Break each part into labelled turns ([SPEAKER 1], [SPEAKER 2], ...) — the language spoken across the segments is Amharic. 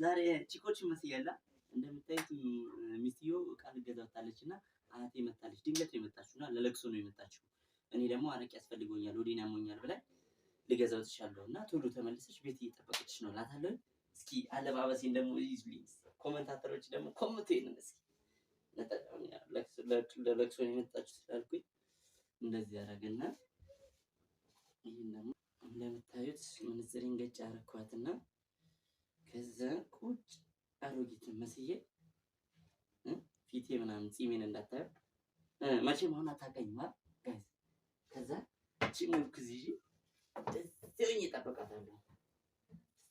[SPEAKER 1] ዛሬ ቺኮች መስያላ እንደምታዩት ሚስትዮ ቃል ገዛታለችና አያቴ መጣለች። ድንገት ነው የመጣችውና ለለቅሶ ነው የመጣችው። እኔ ደግሞ አረቄ ያስፈልጎኛል ወዲና ያሞኛል ብላ ልገዛው ተሻለውና ቶሎ ተመልሰሽ ቤት እየጠበቀችሽ ነው ላታለሁ። እስኪ አለባበሴን ደግሞ ይዙልኝ። ኮሜንታተሮች ደግሞ ኮሜንቴን እስኪ ለተቀምያ ለለቅሶ ነው የመጣችው ስላልኩኝ እንደዚህ ያደረገና ይሄን ደግሞ እንደምታዩት ምንዝሬን ገጭ አረኳትና ከዛ ቁጭ አሮጊት መስዬ ፊቴ ምናምን ጺሜን እንዳታዩ መቼም አሁን አታውቀኝም ጋይስ። ከዛ ቺሙክ ከዚህ ደስተኝ እየጠበቃታለሁ።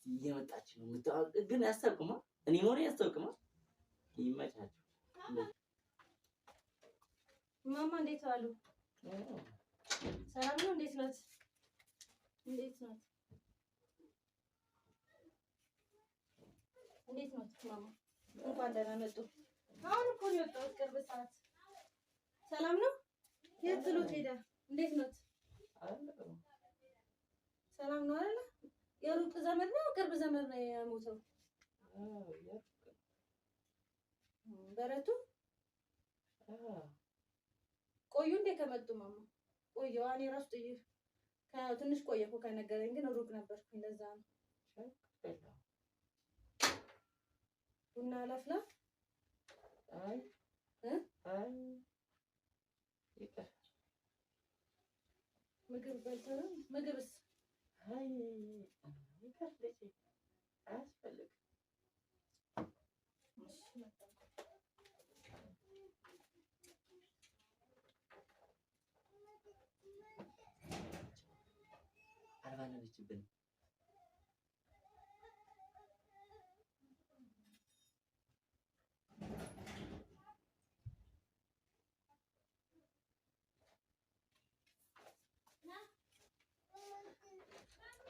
[SPEAKER 1] እየመጣች ነው የምታውቅ ግን ያስታውቅማ እኔ ሞሬ ያስታውቅማ። ይመቻችሁ።
[SPEAKER 2] ማማ እንዴት ዋሉ? ሰላም ነው? እንዴት ናት? እንዴት ናት? እንዴት ናት ማማ? እንኳን ደህና መጡ። አሁን እኮ ነው የወጣሁት ቅርብ ሰዓት። ሰላም ነው? የት ጥሎት ሄደ? እንዴት ናት? ሰላም ነው አይደል? የሩቅ ዘመድ ነው ቅርብ ዘመድ ነው የሞተው? በረቱ ቆዩ እንዴ ከመጡ ማማ? ቆየሁ እኔ እራሱ ትንሽ ቆየሁ ከነገረኝ ግን ሩቅ ነበርኩኝ ለዛ ነው። ቡና ላፍላ? አይ ምግብ በልተህ ነው? ምግብስ? አይ ይከፍለኝ አያስፈልግም። አልባለችብን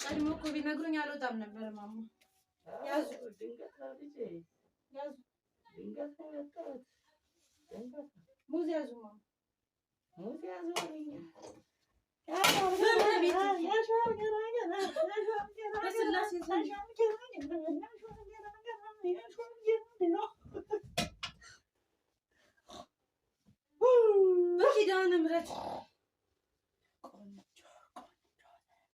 [SPEAKER 2] ቀድሞ እኮ ቢነግሩኝ አልወጣም ነበር ማማ። ያዙ ድንገት ነው ልጄ ያዙ ድንገት ነው የወጣሁት። ሙዝ ያዙ ማማ ሙዝ ያዙ በኪዳነ ምሕረት